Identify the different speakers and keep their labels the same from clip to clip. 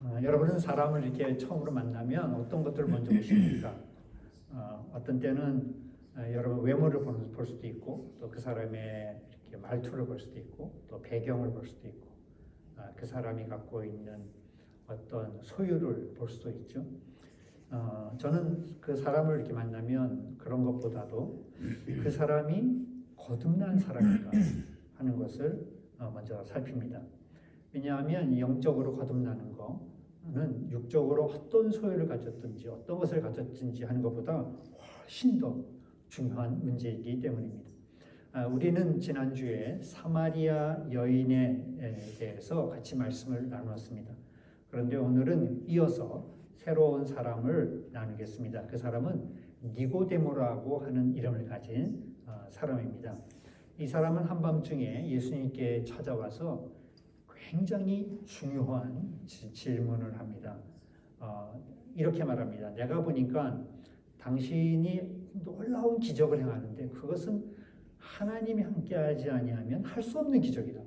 Speaker 1: 여러분은 사람을 이렇게 처음으로 만나면 어떤 것들을 먼저 보십니까? 어떤 때는 여러분 외모를 볼 수도 있고, 또 그 사람의 이렇게 말투를 볼 수도 있고, 또 배경을 볼 수도 있고, 그 사람이 갖고 있는 어떤 소유를 볼 수도 있죠. 저는 그 사람을 이렇게 만나면 그런 것보다도 그 사람이 거듭난 사람인가 하는 것을 먼저 살핍니다. 왜냐하면 영적으로 거듭나는 거는 육적으로 어떤 소유를 가졌든지 어떤 것을 가졌든지 하는 것보다 훨씬 더 중요한 문제이기 때문입니다. 우리는 지난주에 사마리아 여인에 대해서 같이 말씀을 나누었습니다. 그런데 오늘은 이어서 새로운 사람을 나누겠습니다. 그 사람은 니고데모라고 하는 이름을 가진 사람입니다. 이 사람은 한밤중에 예수님께 찾아와서 굉장히 중요한 질문을 합니다. 이렇게 말합니다. 내가 보니까 당신이 놀라운 기적을 행하는데 그것은 하나님이 함께하지 아니하면 할 수 없는 기적이다.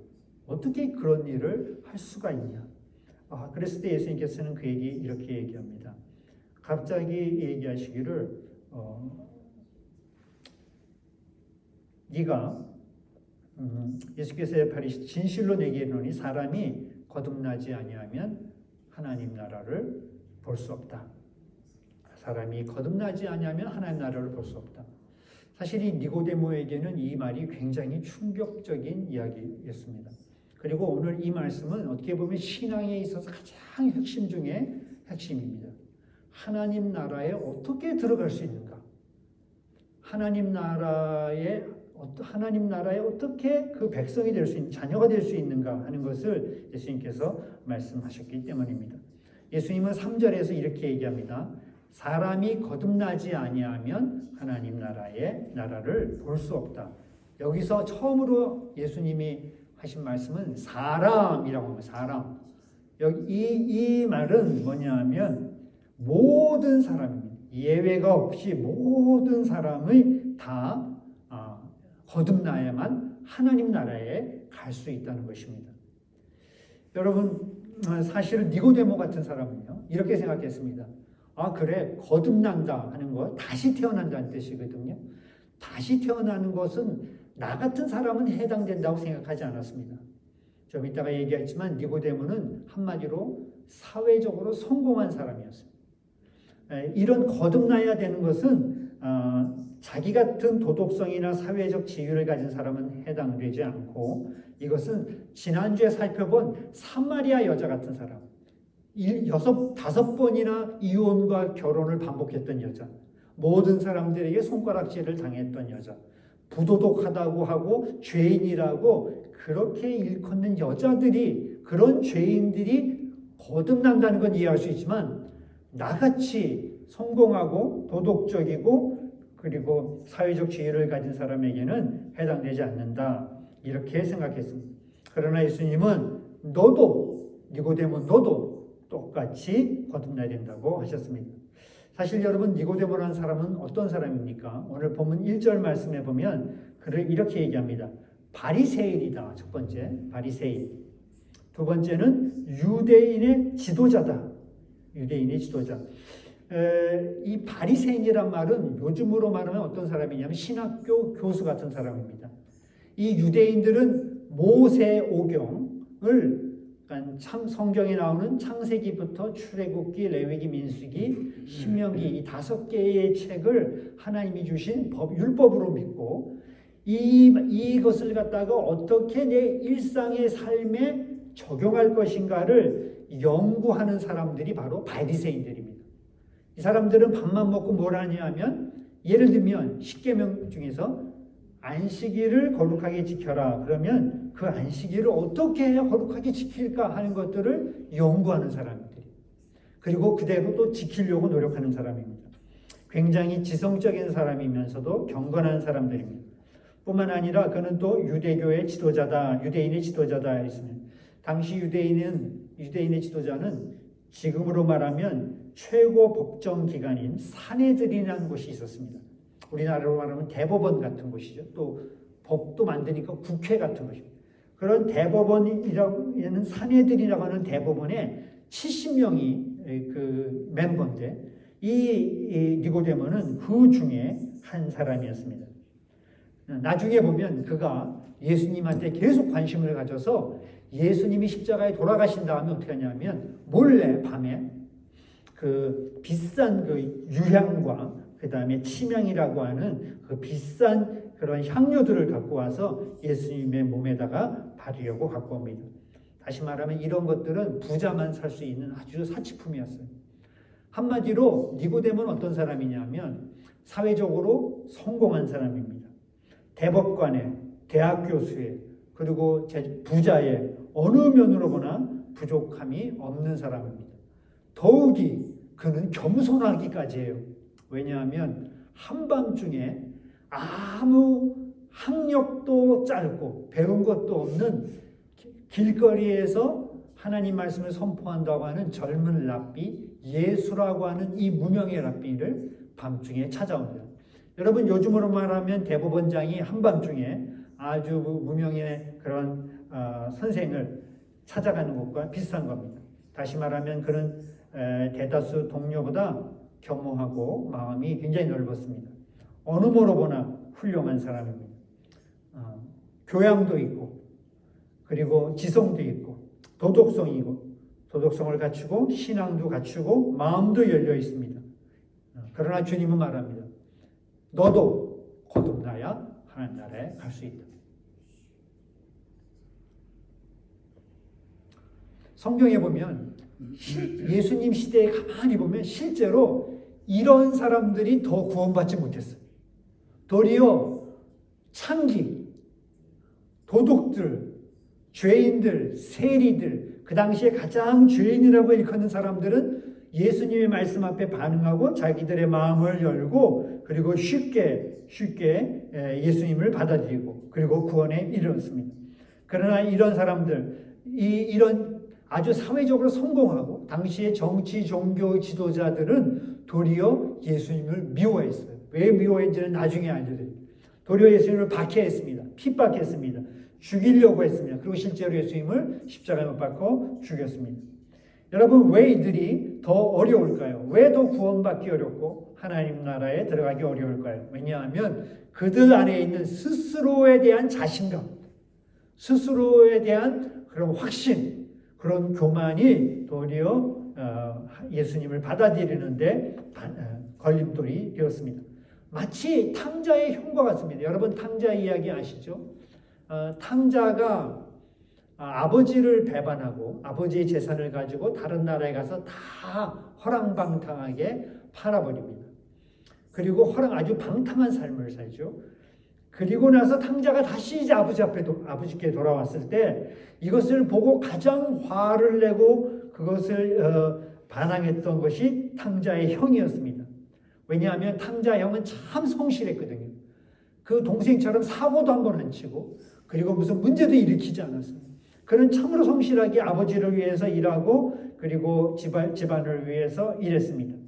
Speaker 1: 어떻게 그런 일을 할 수가 있냐? 그랬을 때 예수님께서는 그에게 이렇게 얘기합니다. 갑자기 얘기하시기를 네가 예수께서 발휘 진실로 내게 이르노니 사람이 거듭나지 아니하면 하나님 나라를 볼 수 없다. 사람이 거듭나지 아니하면 하나님 나라를 볼 수 없다. 사실 이 니고데모에게는 이 말이 굉장히 충격적인 이야기였습니다. 그리고 오늘 이 말씀은 어떻게 보면 신앙에 있어서 가장 핵심 중에 핵심입니다. 하나님 나라에 어떻게 들어갈 수 있는가? 하나님 나라에 어떻게 그 백성이 될 수 있는, 자녀가 될 수 있는가 하는 것을 예수님께서 말씀하셨기 때문입니다. 예수님은 3절에서 이렇게 얘기합니다. 사람이 거듭나지 아니하면 하나님 나라를 볼 수 없다. 여기서 처음으로 예수님이 하신 말씀은 사람이라고 합니다. 사람. 여기 이 말은 뭐냐면 모든 사람입니다. 예외가 없이 모든 사람의 다 거듭나야만 하나님 나라에 갈 수 있다는 것입니다. 여러분, 사실은 니고데모 같은 사람은요, 이렇게 생각했습니다. 그래, 거듭난다 하는 거, 다시 태어난다는 뜻이거든요. 다시 태어나는 것은 나 같은 사람은 해당된다고 생각하지 않았습니다. 좀 이따가 얘기하지만 니고데모는 한마디로 사회적으로 성공한 사람이었습니다. 이런 거듭나야 되는 것은 자기 같은 도덕성이나 사회적 지위를 가진 사람은 해당되지 않고, 이것은 지난주에 살펴본 사마리아 여자 같은 사람, 5번이나 이혼과 결혼을 반복했던 여자, 모든 사람들에게 손가락질을 당했던 여자, 부도덕하다고 하고 죄인이라고 그렇게 일컫는 여자들이, 그런 죄인들이 거듭난다는 건 이해할 수 있지만 나같이 성공하고 도덕적이고 그리고 사회적 지위를 가진 사람에게는 해당되지 않는다, 이렇게 생각했습니다. 그러나 예수님은 니고데모 너도 똑같이 거듭나야 된다고 하셨습니다. 사실 여러분, 니고데모라는 사람은 어떤 사람입니까? 오늘 본문 1절 말씀에 보면 그를 이렇게 얘기합니다. 바리새인이다. 첫 번째, 바리새인. 두 번째는 유대인의 지도자다. 유대인의 지도자. 이 바리새인이란 말은 요즘으로 말하면 어떤 사람이냐면 신학교 교수 같은 사람입니다. 이 유대인들은 모세오경을, 참 성경에 나오는 창세기부터 출애굽기, 레위기, 민수기, 신명기 이 5개의 책을 하나님이 주신 율법으로 믿고 이것을 갖다가 어떻게 내 일상의 삶에 적용할 것인가를 연구하는 사람들이 바로 바리새인들입니다. 이 사람들은 밥만 먹고 뭘 하냐면, 예를 들면 십계명 중에서 안식일을 거룩하게 지켜라. 그러면 그 안식일을 어떻게 해야 거룩하게 지킬까 하는 것들을 연구하는 사람들이, 그리고 그대로 또 지키려고 노력하는 사람입니다. 굉장히 지성적인 사람이면서도 경건한 사람들입니다. 뿐만 아니라 그는 또 유대교의 지도자다, 유대인의 지도자다 했습니다. 당시 유대인의 지도자는 지금으로 말하면 최고 법정 기관인 사내들이라는 곳이 있었습니다. 우리나라로 말하면 대법원 같은 곳이죠. 또 법도 만드니까 국회 같은 것입니다. 그런 대법원이라고 하는 사내들이라고 하는 대법원에 70명이 그 멤버인데 이 니고데모는 그 중에 한 사람이었습니다. 나중에 보면 그가 예수님한테 계속 관심을 가져서 예수님이 십자가에 돌아가신 다음에 어떻게 하냐면 몰래 밤에 그 비싼 그 유향과 그 다음에 침향이라고 하는 그 비싼 그런 향료들을 갖고 와서 예수님의 몸에다가 바르려고 갖고 옵니다. 다시 말하면 이런 것들은 부자만 살 수 있는 아주 사치품이었어요. 한마디로 니고데모는 어떤 사람이냐면 사회적으로 성공한 사람입니다. 대법관에, 대학 교수에, 그리고 부자에 어느 면으로 보나 부족함이 없는 사람입니다. 더욱이 그는 겸손하기까지 해요. 왜냐하면 한밤중에 아무 학력도 짧고 배운 것도 없는 길거리에서 하나님 말씀을 선포한다고 하는 젊은 랍비, 예수라고 하는 이 무명의 랍비를 밤중에 찾아옵니다. 여러분 요즘으로 말하면 대법원장이 한밤중에 아주 무명의 그런 선생을 찾아가는 것과 비슷한 겁니다. 다시 말하면 그는 대다수 동료보다 겸허하고 마음이 굉장히 넓었습니다. 어느 모로 보나 훌륭한 사람입니다. 교양도 있고 그리고 지성도 있고 도덕성을 갖추고 신앙도 갖추고 마음도 열려 있습니다. 그러나 주님은 말합니다. 너도 거듭나야 하나님 나라에 갈 수 있다. 성경에 보면 예수님 시대에 가만히 보면 실제로 이런 사람들이 더 구원받지 못했어요. 도리어 창기, 도둑들, 죄인들, 세리들, 그 당시에 가장 죄인이라고 일컫는 사람들은 예수님의 말씀 앞에 반응하고 자기들의 마음을 열고 그리고 쉽게 예수님을 받아들이고 그리고 구원에 이르렀습니다. 그러나 이런 사람들, 이런 아주 사회적으로 성공하고 당시의 정치, 종교 지도자들은 도리어 예수님을 미워했어요. 왜 미워했는지는 나중에 알려드립니다. 도리어 예수님을 박해했습니다. 핍박했습니다. 죽이려고 했습니다. 그리고 실제로 예수님을 십자가에 못 박고 죽였습니다. 여러분 왜 이들이 더 어려울까요? 왜 더 구원받기 어렵고 하나님 나라에 들어가기 어려울까요? 왜냐하면 그들 안에 있는 스스로에 대한 자신감, 스스로에 대한 그런 확신, 그런 교만이 도리어 예수님을 받아들이는데 걸림돌이 되었습니다. 마치 탕자의 형과 같습니다. 여러분 탕자 이야기 아시죠? 탕자가 아버지를 배반하고 아버지의 재산을 가지고 다른 나라에 가서 다 허랑방탕하게 팔아버립니다. 그리고 아주 방탕한 삶을 살죠. 그리고 나서 탕자가 다시 이제 아버지께 돌아왔을 때 이것을 보고 가장 화를 내고 그것을 반항했던 것이 탕자의 형이었습니다. 왜냐하면 탕자 형은 참 성실했거든요. 그 동생처럼 사고도 한 번 안 치고 그리고 무슨 문제도 일으키지 않았어요. 그는 참으로 성실하게 아버지를 위해서 일하고 그리고 집안을 위해서 일했습니다.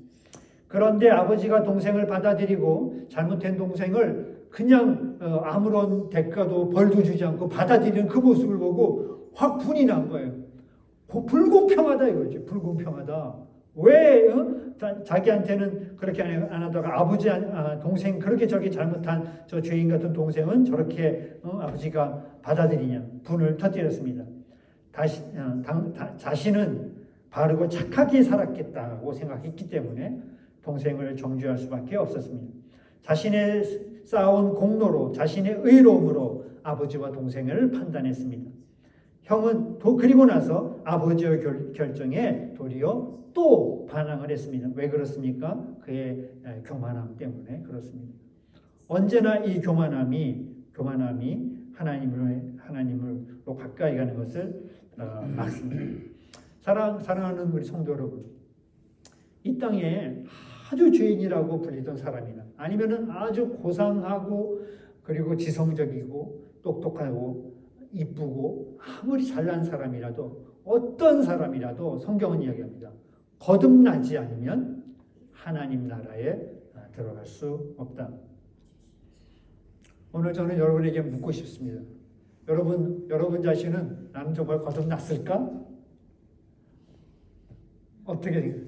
Speaker 1: 그런데 아버지가 동생을 받아들이고 잘못된 동생을 그냥 아무런 대가도 벌도 주지 않고 받아들이는 그 모습을 보고 확 분이 난 거예요. 불공평하다 이거지. 불공평하다. 왜 자기한테는 그렇게 안 하다가 동생 그렇게 저기 잘못한 저 죄인 같은 동생은 저렇게 아버지가 받아들이냐. 분을 터뜨렸습니다. 자신은 바르고 착하게 살았겠다고 생각했기 때문에 동생을 정죄할 수밖에 없었습니다. 자신의 쌓아온 공로로 자신의 의로움으로 아버지와 동생을 판단했습니다. 형은 그리고 나서 아버지의 결정에 도리어 또 반항을 했습니다. 왜 그렇습니까? 그의 교만함 때문에 그렇습니다. 언제나 이 교만함이 하나님으로 가까이 가는 것을 막습니다. 사랑하는 우리 성도 여러분, 이 땅에 아주 죄인이라고 불리던 사람이나 아니면은 아주 고상하고 그리고 지성적이고 똑똑하고 이쁘고 아무리 잘난 사람이라도 어떤 사람이라도 성경은 이야기합니다. 거듭나지 않으면 하나님 나라에 들어갈 수 없다. 오늘 저는 여러분에게 묻고 싶습니다. 여러분 자신은 나는 정말 거듭났을까? 어떻게 생각해요?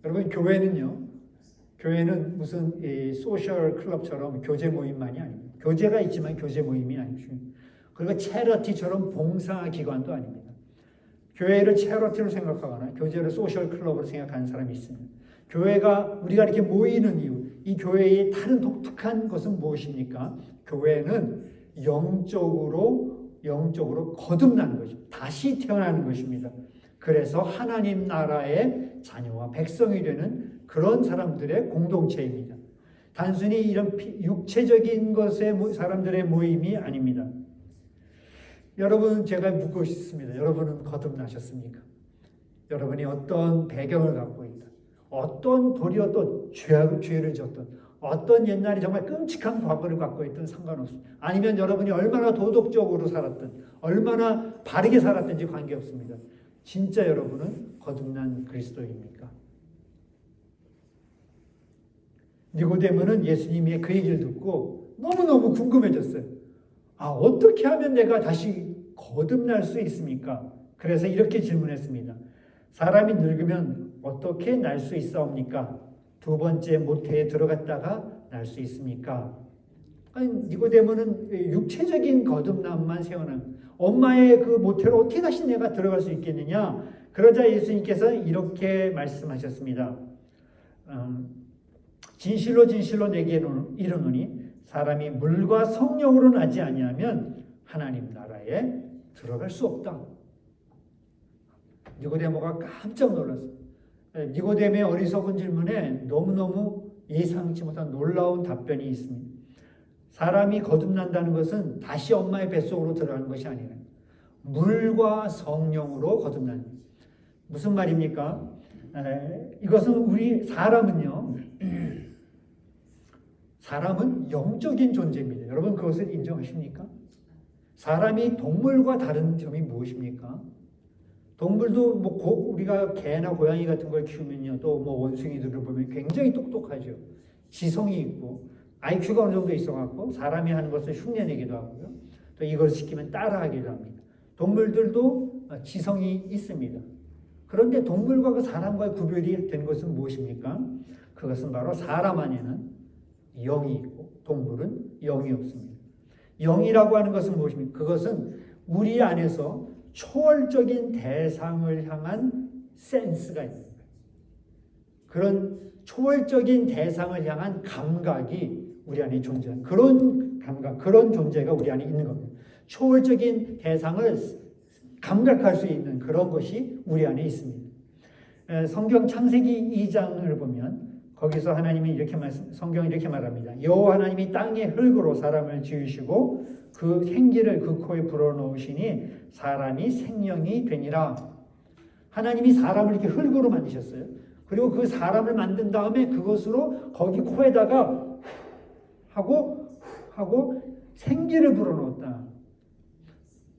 Speaker 1: 여러분, 교회는 무슨 이 소셜 클럽처럼 교제 모임만이 아닙니다. 교제가 있지만 교제 모임이 아니죠. 그리고 체러티처럼 봉사 기관도 아닙니다. 교회를 체러티로 생각하거나 교제를 소셜 클럽으로 생각하는 사람이 있습니다. 교회가 우리가 이렇게 모이는 이유, 이 교회의 다른 독특한 것은 무엇입니까? 교회는 영적으로 거듭나는 것입니다. 다시 태어나는 것입니다. 그래서 하나님 나라의 자녀와 백성이 되는 그런 사람들의 공동체입니다. 단순히 이런 육체적인 것의 사람들의 모임이 아닙니다. 여러분, 제가 묻고 싶습니다. 여러분은 거듭나셨습니까? 여러분이 어떤 배경을 갖고 있다, 어떤 도리어 또 죄를 졌던, 어떤 옛날에 정말 끔찍한 과거를 갖고 있든 상관없습니다. 아니면 여러분이 얼마나 도덕적으로 살았든, 얼마나 바르게 살았든지 관계없습니다. 진짜 여러분은 거듭난 그리스도입니까? 니고데모는 예수님의 그 얘기를 듣고 너무너무 궁금해졌어요. 어떻게 하면 내가 다시 거듭날 수 있습니까? 그래서 이렇게 질문했습니다. 사람이 늙으면 어떻게 날 수 있사옵니까? 두 번째 모태에 들어갔다가 날 수 있습니까? 니고데모는 육체적인 거듭남만 생각하는, 엄마의 그 모태로 어떻게 다시 내가 들어갈 수 있겠느냐? 그러자 예수님께서 이렇게 말씀하셨습니다. 진실로 진실로 내게 이르노니 사람이 물과 성령으로 나지 아니하면 하나님 나라에 들어갈 수 없다. 니고데모가 깜짝 놀랐어요. 니고데모의 어리석은 질문에 너무너무 예상치 못한 놀라운 답변이 있습니다. 사람이 거듭난다는 것은 다시 엄마의 뱃속으로 들어가는 것이 아니라 물과 성령으로 거듭나는, 무슨 말입니까? 이것은 사람은 영적인 존재입니다. 여러분, 그것을 인정하십니까? 사람이 동물과 다른 점이 무엇입니까? 동물도 우리가 개나 고양이 같은 걸 키우면요, 또 원숭이들을 보면 굉장히 똑똑하죠. 지성이 있고 IQ가 어느 정도 있어갖고 사람이 하는 것을 흉내내기도 하고요. 또 이걸 시키면 따라하기도 합니다. 동물들도 지성이 있습니다. 그런데 동물과 그 사람과의 구별이 된 것은 무엇입니까? 그것은 바로 사람 안에는 영이 있고 동물은 영이 없습니다. 영이라고 하는 것은 무엇입니까? 그것은 우리 안에서 초월적인 대상을 향한 센스가 있는 거예요. 그런 초월적인 대상을 향한 감각이 우리 안에 존재하는, 그런 감각, 그런 존재가 우리 안에 있는 겁니다. 초월적인 대상을 감각할 수 있는 그런 것이 우리 안에 있습니다. 성경 창세기 2장을 보면 거기서 하나님이 성경이 이렇게 말합니다. 여호와 하나님이 땅의 흙으로 사람을 지으시고 그 생기를 그 코에 불어넣으시니 사람이 생명이 되니라. 하나님이 사람을 이렇게 흙으로 만드셨어요. 그리고 그 사람을 만든 다음에 그것으로 거기 코에다가 하고 생기를 불어넣었다.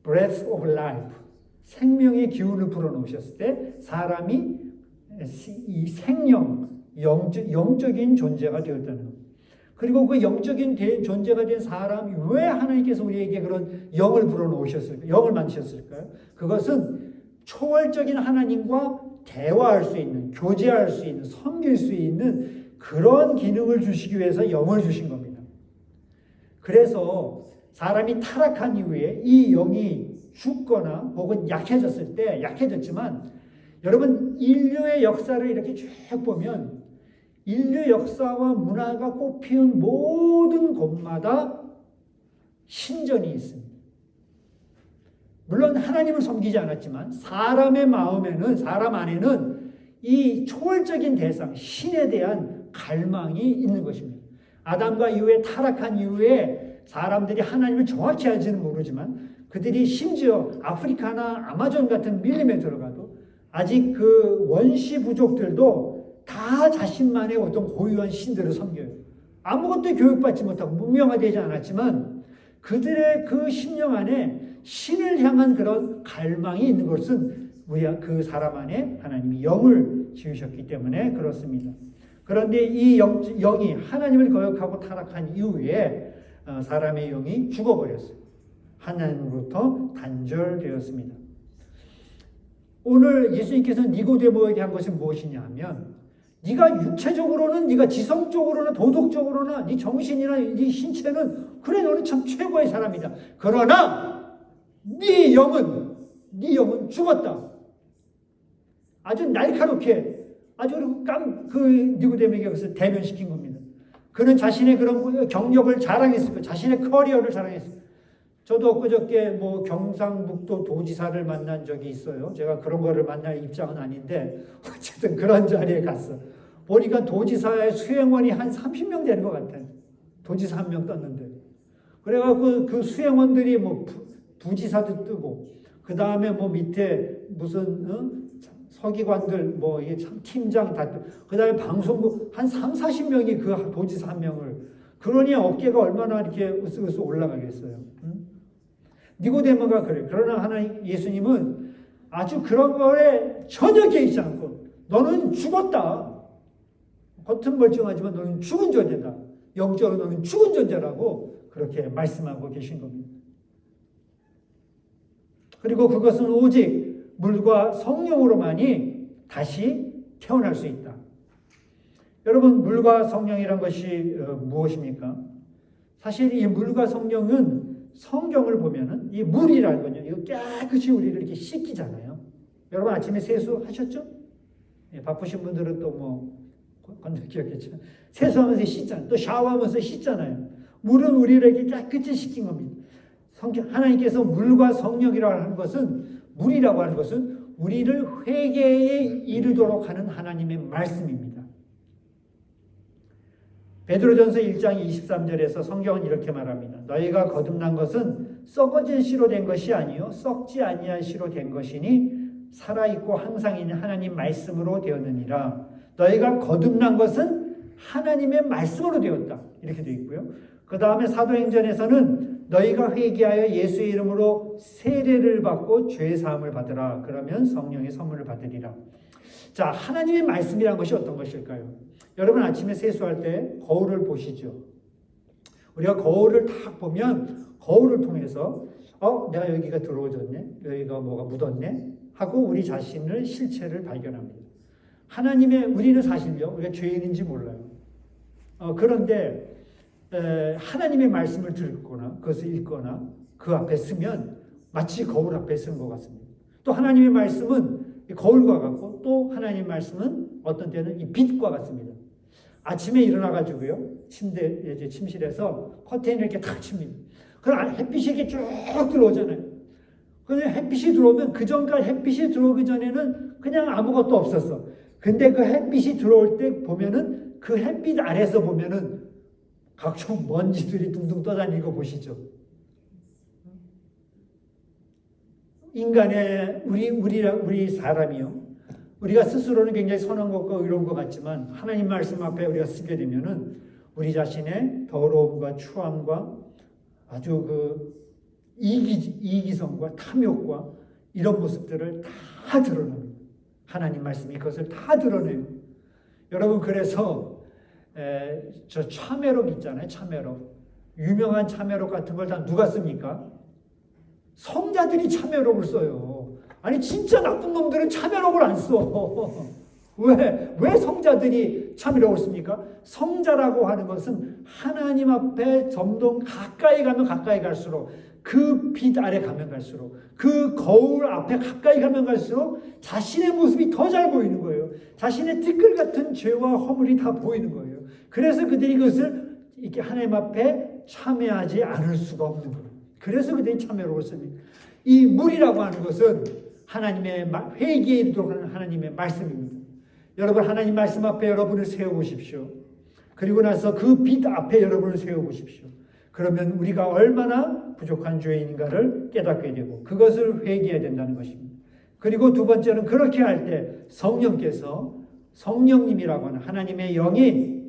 Speaker 1: Breath of life. 생명의 기운을 불어넣으셨을 때 사람이 이 영적인 존재가 되었다는 것. 그리고 그 영적인 존재가 된 사람이 왜 하나님께서 우리에게 그런 영을 불어넣으셨을까요? 영을 만드셨을까요? 그것은 초월적인 하나님과 대화할 수 있는, 교제할 수 있는, 섬길 수 있는 그런 기능을 주시기 위해서 영을 주신 겁니다. 그래서 사람이 타락한 이후에 이 영이 죽거나 혹은 약해졌지만 여러분, 인류의 역사를 이렇게 쭉 보면 인류 역사와 문화가 꽃피운 모든 곳마다 신전이 있습니다. 물론 하나님을 섬기지 않았지만 사람의 마음에는, 사람 안에는 이 초월적인 대상, 신에 대한 갈망이 있는 것입니다. 아담과 이후에 타락한 이후에 사람들이 하나님을 정확히 알지는 모르지만 그들이 심지어 아프리카나 아마존 같은 밀림에 들어가도 아직 그 원시 부족들도 다 자신만의 어떤 고유한 신들을 섬겨요. 아무것도 교육받지 못하고 문명화되지 않았지만 그들의 그 심령 안에 신을 향한 그런 갈망이 있는 것은 그 사람 안에 하나님이 영을 지으셨기 때문에 그렇습니다. 그런데 이 영이 하나님을 거역하고 타락한 이후에 사람의 영이 죽어버렸어요. 하나님으로부터 단절되었습니다. 오늘 예수님께서 니고데모에게 한 것은 무엇이냐 하면 네가 육체적으로는 네가 지성적으로나 도덕적으로나 네 정신이나 네 신체는 그래 너는 참 최고의 사람이다. 그러나 네 영은 죽었다. 아주 날카롭게 아주 그 니고데모에게 그것을 대면시킨 겁니다. 그는 자신의 그런 경력을 자랑했을 거예요. 자신의 커리어를 자랑했어요. 저도 엊그저께 뭐 경상북도 도지사를 만난 적이 있어요. 제가 그런 거를 만날 입장은 아닌데 어쨌든 그런 자리에 갔어. 보니까 도지사의 수행원이 한 30명 되는 것 같아요. 도지사 한 명 떴는데. 그래갖고 그 수행원들이 뭐 부지사도 뜨고 그 다음에 뭐 밑에 무슨 서기관들 뭐 이게 참 팀장 다 뜨고 그 다음에 방송국 한 30-40명이 그 도지사 한 명을 그러니 어깨가 얼마나 이렇게 으쓱으쓱 올라가겠어요. 니고데모가 그래. 그러나 하나님 예수님은 아주 그런 거에 전혀 개의치 않고 너는 죽었다. 겉은 멀쩡하지만 너는 죽은 존재다. 영적으로 너는 죽은 존재라고 그렇게 말씀하고 계신 겁니다. 그리고 그것은 오직 물과 성령으로만이 다시 태어날 수 있다. 여러분, 물과 성령이란 것이 무엇입니까? 사실 이 물과 성령은 성경을 보면은 이 물이라는 건요, 이거 깨끗이 우리를 이렇게 씻기잖아요. 여러분 아침에 세수하셨죠? 예, 바쁘신 분들은 또 뭐 건너뛰었겠죠. 세수하면서 씻잖아요. 또 샤워하면서 씻잖아요. 물은 우리를 이렇게 깨끗이 씻긴 겁니다. 하나님께서 물과 성령이라고 하는 것은 물이라고 하는 것은 우리를 회개에 이르도록 하는 하나님의 말씀입니다. 베드로전서 1장 23절에서 성경은 이렇게 말합니다. 너희가 거듭난 것은 썩어진 씨로 된 것이 아니요 썩지 아니한 씨로 된 것이니 살아있고 항상 있는 하나님 말씀으로 되었느니라. 너희가 거듭난 것은 하나님의 말씀으로 되었다. 이렇게 되어 있고요. 그 다음에 사도행전에서는 너희가 회개하여 예수의 이름으로 세례를 받고 죄사함을 받으라. 그러면 성령의 선물을 받으리라. 자, 하나님의 말씀이라는 것이 어떤 것일까요? 여러분 아침에 세수할 때 거울을 보시죠. 우리가 거울을 딱 보면 거울을 통해서 내가 여기가 더러워졌네, 여기가 뭐가 묻었네 하고 우리 자신을 실체를 발견합니다. 우리는 사실요 우리가 죄인인지 몰라요. 그런데 하나님의 말씀을 듣거나 그것을 읽거나 그 앞에 쓰면 마치 거울 앞에 쓰는 것 같습니다. 또 하나님의 말씀은 거울과 같고 또 하나님의 말씀은 어떤 때는 이 빛과 같습니다. 아침에 일어나가지고요 침실에서 커튼을 이렇게 탁 칩니다. 그럼 햇빛이 이렇게 쭉 들어오잖아요. 근데 햇빛이 들어오면 그 전까지 햇빛이 들어오기 전에는 그냥 아무것도 없었어. 근데 그 햇빛이 들어올 때 보면은 그 햇빛 아래서 보면은 각종 먼지들이 둥둥 떠다니는 거 보시죠. 인간의 우리 사람이요. 우리가 스스로는 굉장히 선한 것과 의로운 것 같지만 하나님 말씀 앞에 우리가 쓰게 되면은 우리 자신의 더러움과 추함과 아주 그 이기성과 탐욕과 이런 모습들을 다 드러냅니다. 하나님 말씀이 그것을 다 드러내요. 여러분 그래서 저 참회록 있잖아요. 참회록. 유명한 참회록 같은 걸 다 누가 씁니까? 성자들이 참회록을 써요. 아니 진짜 나쁜 놈들은 참회록을 안 써. 왜 성자들이 참회록을 씁니까? 성자라고 하는 것은 하나님 앞에 점점 가까이 가면 가까이 갈수록 그 빛 아래 가면 갈수록 그 거울 앞에 가까이 가면 갈수록 자신의 모습이 더 잘 보이는 거예요. 자신의 티끌 같은 죄와 허물이 다 보이는 거예요. 그래서 그들이 그것을 이렇게 하나님 앞에 참회하지 않을 수가 없는 거예요. 그래서 그들이 참회록을 씁니다. 이 물이라고 하는 것은 하나님의 회개에 이르도록 하는 하나님의 말씀입니다. 여러분 하나님 말씀 앞에 여러분을 세워보십시오. 그리고 나서 그 빛 앞에 여러분을 세워보십시오. 그러면 우리가 얼마나 부족한 죄인인가를 깨닫게 되고 그것을 회개해야 된다는 것입니다. 그리고 두 번째는 그렇게 할 때 성령께서 성령님이라고 하는 하나님의 영이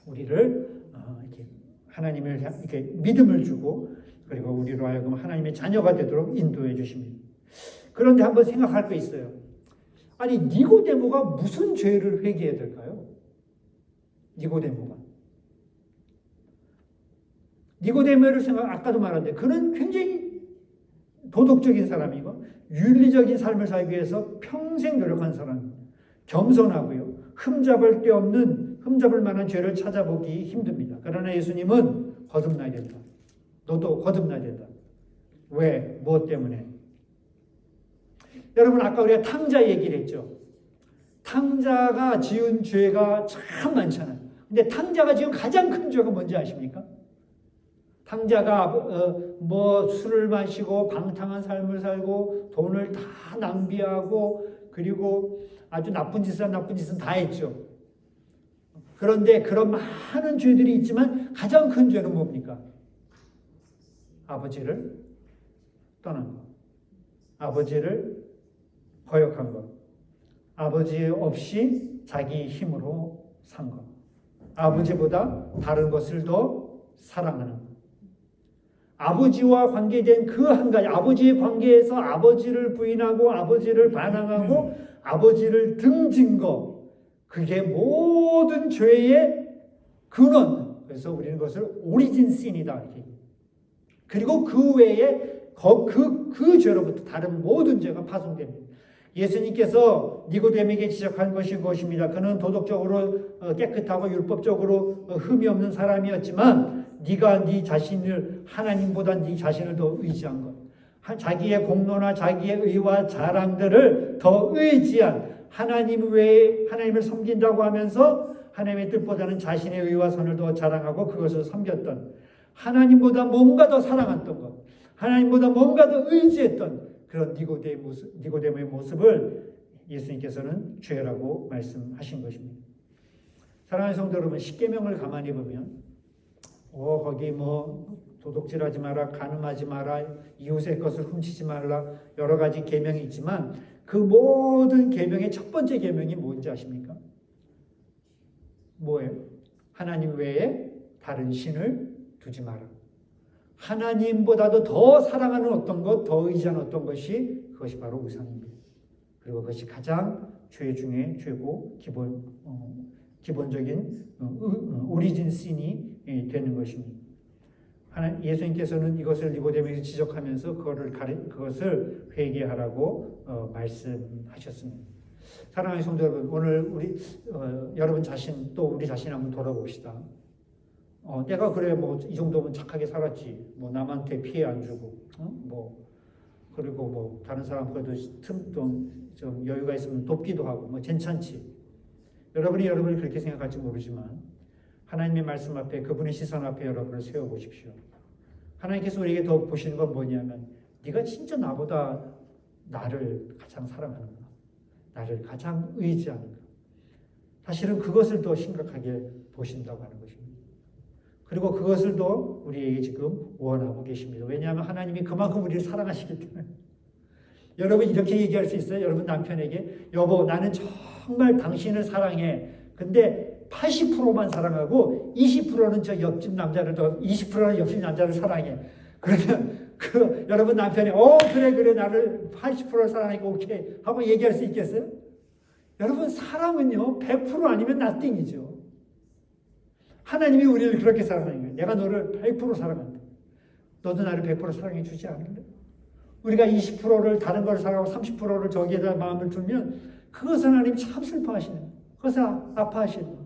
Speaker 1: 우리를 이렇게 하나님을 이렇게 믿음을 주고 그리고 우리로 하여금 하나님의 자녀가 되도록 인도해 주십니다. 그런데 한번 생각할 거 있어요. 아니 니고데모가 무슨 죄를 회개해야 될까요? 니고데모를 아까도 말한데 그는 굉장히 도덕적인 사람이고 윤리적인 삶을 살기 위해서 평생 노력한 사람입니다. 겸손하고요. 흠잡을 만한 죄를 찾아보기 힘듭니다. 그러나 예수님은 거듭나야 된다. 너도 거듭나야 된다. 왜? 무엇 때문에? 여러분 아까 우리가 탕자 얘기를 했죠. 탕자가 지은 죄가 참 많잖아요. 근데 탕자가 지은 가장 큰 죄가 뭔지 아십니까? 탕자가 술을 마시고 방탕한 삶을 살고 돈을 다 낭비하고 그리고 아주 나쁜 짓은 다 했죠. 그런데 그런 많은 죄들이 있지만 가장 큰 죄는 뭡니까? 아버지를 떠난 것. 아버지를 거역한 것. 아버지 없이 자기 힘으로 산 것. 아버지보다 다른 것을 더 사랑하는 것. 아버지와 관계된 그 한 가지, 아버지의 관계에서 아버지를 부인하고 아버지를 반항하고 아버지를 등진 것. 그게 모든 죄의 근원. 그래서 우리는 그것을 오리진 신이다. 그리고 그 외에 그 죄로부터 다른 모든 죄가 파송됩니다. 예수님께서 니고데모에게 지적한 것이 무엇입니다. 그는 도덕적으로 깨끗하고 율법적으로 흠이 없는 사람이었지만 네가 네 자신을 하나님보다 네 자신을 더 의지한 것. 자기의 공로나 자기의 의와 자랑들을 더 의지한 하나님 외에 하나님을 섬긴다고 하면서 하나님의 뜻보다는 자신의 의와 선을 더 자랑하고 그것을 섬겼던 하나님보다 뭔가 더 사랑했던 것. 하나님보다 뭔가 더 의지했던 그런 니고데모의 모습을 예수님께서는 죄라고 말씀하신 것입니다. 사랑하는 성도 여러분, 십계명을 가만히 보면 거기 도둑질하지 마라, 간음하지 마라, 이웃의 것을 훔치지 말라 여러 가지 계명이 있지만 그 모든 계명의 첫 번째 계명이 뭔지 아십니까? 뭐예요? 하나님 외에 다른 신을 두지 마라. 하나님보다도 더 사랑하는 어떤 것, 더 의지하는 어떤 것이 그것이 바로 우상입니다. 그리고 그것이 가장 죄 중에 죄고 기본적인 오리진 신이 되는 것입니다. 예수님께서는 이것을 니고데모에게 지적하면서 그것을 회개하라고 말씀하셨습니다. 사랑하는 성도 여러분, 오늘 여러분 자신 또 우리 자신 한번 돌아봅시다. 내가 그래 이 정도면 착하게 살았지. 남한테 피해 안 주고, 그리고 다른 사람 그래도 좀 여유가 있으면 돕기도 하고 괜찮지. 여러분을 그렇게 생각할지 모르지만 하나님의 말씀 앞에 그분의 시선 앞에 여러분을 세워 보십시오. 하나님께서 우리에게 더 보시는 건 뭐냐면 네가 진짜 나보다 나를 가장 사랑하는가, 나를 가장 의지하는가. 사실은 그것을 더 심각하게 보신다고 하는 것입니다. 그리고 그것을 더 우리에게 지금 원하고 계십니다. 왜냐하면 하나님이 그만큼 우리를 사랑하시기 때문에. 여러분 이렇게 얘기할 수 있어요? 여러분 남편에게 여보 나는 정말 당신을 사랑해. 근데 80%만 사랑하고 20%는 저 옆집 남자를 20%는 옆집 남자를 사랑해. 그러면 여러분 남편이 그래 나를 80% 사랑하니까 오케이 하고 얘기할 수 있겠어요? 여러분 사랑은요 100% 아니면 nothing이죠. 하나님이 우리를 그렇게 사랑하는 거예요. 내가 너를 100% 사랑한다. 너도 나를 100% 사랑해 주지 않을래? 우리가 20%를 다른 걸 사랑하고 30%를 저기에다 마음을 두면 그것은 하나님 참 슬퍼하시는 거예요. 그것을 아파하시는 거예요.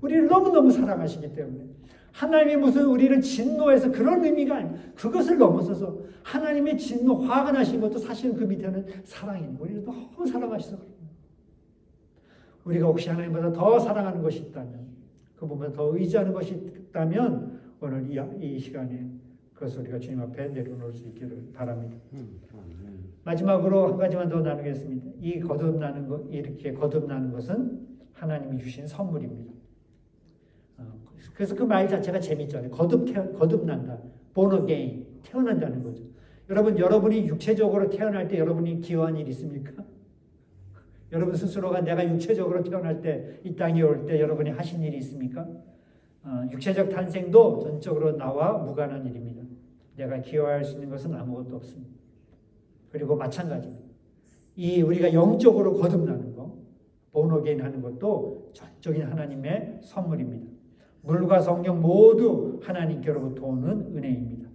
Speaker 1: 우리를 너무너무 사랑하시기 때문에 하나님이 무슨 우리를 진노해서 그런 의미가 아니에요. 그것을 넘어서서 하나님의 진노, 화가 나신 것도 사실은 그 밑에는 사랑입니다. 우리를 너무 사랑하셔서 그래요. 우리가 혹시 하나님보다 더 사랑하는 것이 있다면 그분보다 더 의지하는 것이 있다면 오늘 이 시간에 그것을 우리가 주님 앞에 내려놓을 수 있기를 바랍니다. 마지막으로 한 가지만 더 나누겠습니다. 이렇게 거듭나는 것은 하나님이 주신 선물입니다. 그래서 그 말 자체가 재밌잖아요. 거듭난다. born again. 태어난다는 거죠. 여러분이 육체적으로 태어날 때 여러분이 기여한 일 있습니까? 여러분 스스로가 내가 육체적으로 태어날 때 이 땅에 올 때 여러분이 하신 일이 있습니까? 육체적 탄생도 전적으로 나와 무관한 일입니다. 내가 기여할 수 있는 것은 아무것도 없습니다. 그리고 마찬가지입니다. 우리가 영적으로 거듭나는 거, born again 하는 것도 전적인 하나님의 선물입니다. 물과 성령 모두 하나님께로부터 오는 은혜입니다.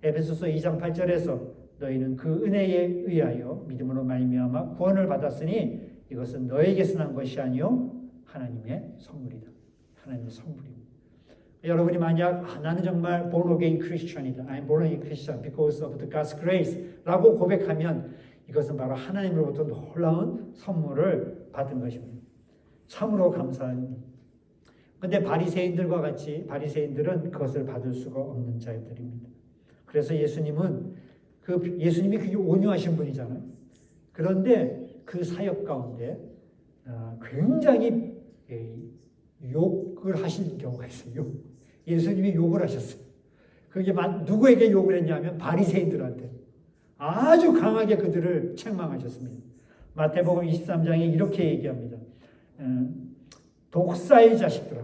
Speaker 1: 에베소서 2장 8절에서 너희는 그 은혜에 의하여 믿음으로 말미암아 구원을 받았으니 이것은 너에게서 난 것이 아니요 하나님의 선물이다. 하나님의 선물입니다. 여러분이 만약 나는 정말 born again Christian이다. I'm born again Christian because of the God's grace 라고 고백하면 이것은 바로 하나님으로부터 놀라운 선물을 받은 것입니다. 참으로 감사합니다. 그런데 바리새인들과 같이 바리새인들은 그것을 받을 수가 없는 자들입니다. 그래서 예수님이 그게 온유하신 분이잖아요. 그런데 그 사역 가운데 굉장히 욕을 하신 경우가 있어요. 예수님이 욕을 하셨어요. 그게 누구에게 욕을 했냐면 바리새인들한테 아주 강하게 그들을 책망하셨습니다. 마태복음 23장에 이렇게 얘기합니다. 독사의 자식들아,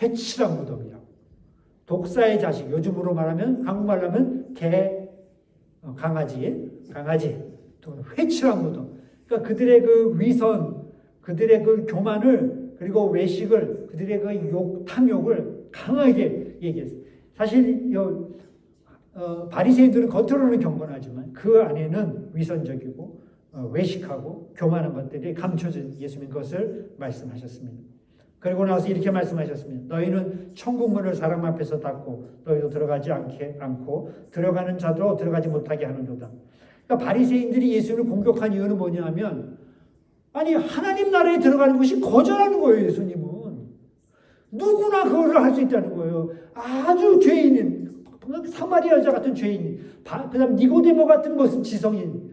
Speaker 1: 회칠한 무덤이라고. 독사의 자식, 요즘으로 말하면 한국말로 하면 강아지, 회칠한 무덤. 그러니까 그들의 그 위선, 그들의 그 교만을 그리고 외식을, 그들의 그 탐욕을 강하게 얘기했어요. 사실 바리새인들은 겉으로는 경건하지만 그 안에는 위선적이고 외식하고 교만한 것들이 감춰진 예수님 것을 말씀하셨습니다. 그리고 나서 이렇게 말씀하셨습니다. 너희는 천국문을 사람 앞에서 닫고 너희도 들어가지 않고 들어가는 자도 들어가지 못하게 하는도다. 그러니까 바리새인들이 예수님을 공격한 이유는 뭐냐면 아니 하나님 나라에 들어가는 것이 거절하는 거예요. 예수님은 누구나 그거를 할 수 있다는 거예요. 아주 죄인인 사마리아 여자 같은 죄인, 그다음 니고데모 같은 무슨 지성인,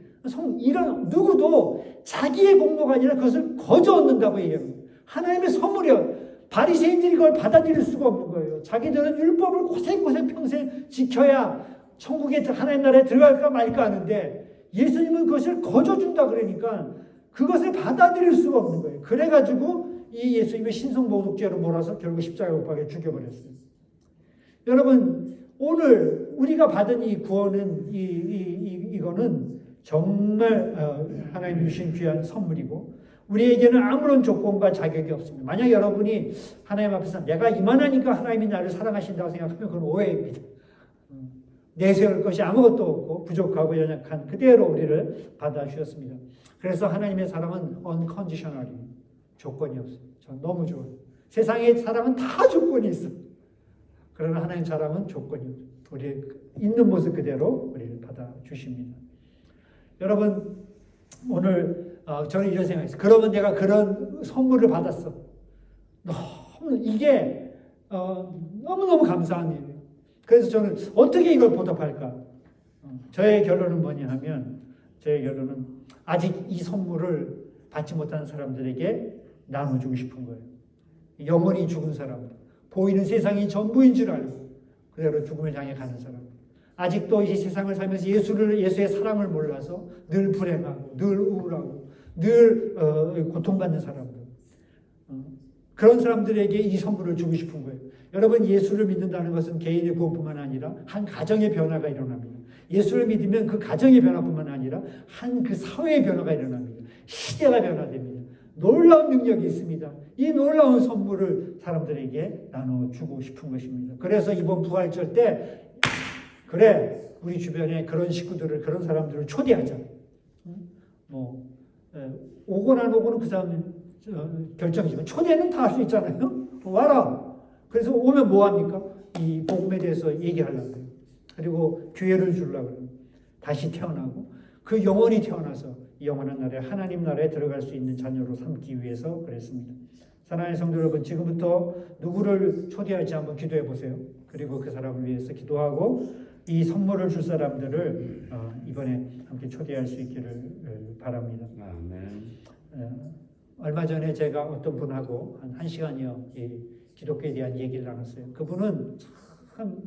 Speaker 1: 이런 누구도 자기의 공로가 아니라 그것을 거저 얻는다고 얘기합니다. 하나님의 선물이요. 바리새인들이 그걸 받아들일 수가 없는 거예요. 자기들은 율법을 고생고생 평생 지켜야 천국에 하나님 나라에 들어갈까 말까 하는데 예수님은 그것을 거저 준다 그러니까 그것을 받아들일 수가 없는 거예요. 그래가지고 이 예수님의 신성모독죄로 몰아서 결국 십자가에 못 박아 죽여버렸어요. 여러분 오늘 우리가 받은 이 구원은 이거는 정말 하나님 주신 귀한 선물이고 우리에게는 아무런 조건과 자격이 없습니다. 만약 여러분이 하나님 앞에서 내가 이만하니까 하나님이 나를 사랑하신다고 생각하면 그건 오해입니다. 내세울 것이 아무것도 없고 부족하고 연약한 그대로 우리를 받아주셨습니다. 그래서 하나님의 사랑은 unconditional입니다. 조건이 없어요. 전 너무 좋아요. 세상의 사랑은 다 조건이 있어. 그러나 하나님 사랑은 조건이 없어요. 우리 있는 모습 그대로 우리를 받아주십니다. 여러분 오늘 저는 이런 생각이 있어요. 그러면 내가 그런 선물을 받았어. 이게 너무너무 감사한 일이에요. 그래서 저는 어떻게 이걸 보답할까? 저의 결론은 뭐냐 하면 저의 결론은 아직 이 선물을 받지 못한 사람들에게 나눠주고 싶은 거예요. 영원히 죽은 사람들, 보이는 세상이 전부인 줄 알고 그대로 죽음을 향해 가는 사람, 아직도 이 세상을 살면서 예수의 사랑을 몰라서 늘 불행하고 늘 우울하고 늘 고통받는 사람들, 그런 사람들에게 이 선물을 주고 싶은 거예요. 여러분 예수를 믿는다는 것은 개인의 구원뿐만 아니라 한 가정의 변화가 일어납니다. 예수를 믿으면 그 가정의 변화뿐만 아니라 한 그 사회의 변화가 일어납니다. 시대가 변화됩니다. 놀라운 능력이 있습니다. 이 놀라운 선물을 사람들에게 나눠주고 싶은 것입니다. 그래서 이번 부활절 때 그래 우리 주변에 그런 식구들을 그런 사람들을 초대하자. 오거나 안 오고는 그 사람 결정이지만 초대는 다 할 수 있잖아요. 와라. 그래서 오면 뭐 합니까? 이 복음에 대해서 얘기하려고 해요. 그리고 기회를 주려고 해요. 다시 태어나고 그 영원히 태어나서 영원한 나라에 하나님 나라에 들어갈 수 있는 자녀로 삼기 위해서 그랬습니다. 사랑하는 성도 여러분, 지금부터 누구를 초대할지 한번 기도해 보세요. 그리고 그 사람을 위해서 기도하고 이 선물을 줄 사람들을 이번에 함께 초대할 수 있기를 바랍니다. 아멘. 얼마 전에 제가 어떤 분하고 한 1시간여 이 기독교에 대한 얘기를 나눴어요. 그분은 참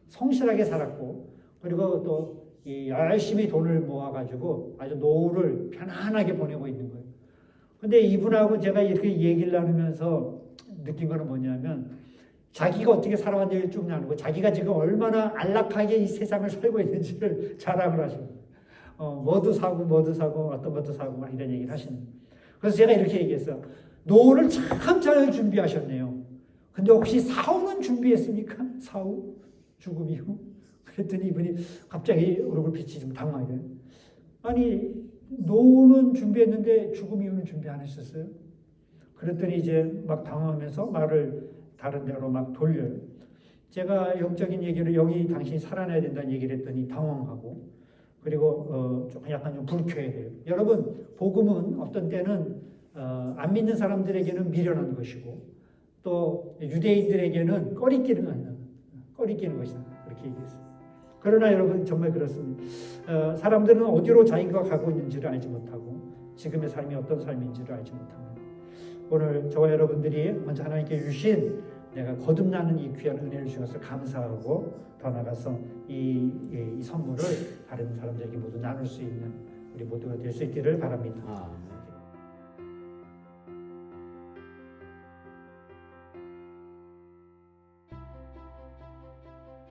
Speaker 1: 성실하게 살았고 그리고 또 열심히 돈을 모아가지고 아주 노후를 편안하게 보내고 있는 거예요. 근데 이분하고 제가 이렇게 얘기를 나누면서 느낀 거는 뭐냐면 자기가 어떻게 살아왔는지 쭉 나누고 자기가 지금 얼마나 안락하게 이 세상을 살고 있는지를 자랑을 하시는 거예요. 뭐도 사고 어떤 것도 사고 막 이런 얘기를 하시는 거예요. 그래서 제가 이렇게 얘기했어요. 노후를 참 잘 준비하셨네요. 근데 혹시 사후는 준비했습니까? 사후? 죽음 이후? 그랬더니 이분이 갑자기 얼굴 빛이 좀 당황해. 아니 노는 준비했는데 죽음 이유는 준비 안 했었어요? 그랬더니 이제 막 당황하면서 말을 다른 데로 막 돌려요. 제가 영적인 얘기를 여기 당신이 살아나야 된다는 얘기를 했더니 당황하고 그리고 조금 약간 좀 불쾌해요. 여러분 복음은 어떤 때는 안 믿는 사람들에게는 미련한 것이고 또 유대인들에게는 꺼리끼는 것이다. 그렇게 얘기했어요. 그러나 여러분 정말 그렇습니다. 사람들은 어디로 자기가 가고 있는지를 알지 못하고 지금의 삶이 어떤 삶인지를 알지 못합니다. 오늘 저와 여러분들이 먼저 하나님께 주신 내가 거듭나는 이 귀한 은혜를 주셔서 감사하고 더 나아가서 이 선물을 다른 사람들에게 모두 나눌 수 있는 우리 모두가 될 수 있기를 바랍니다.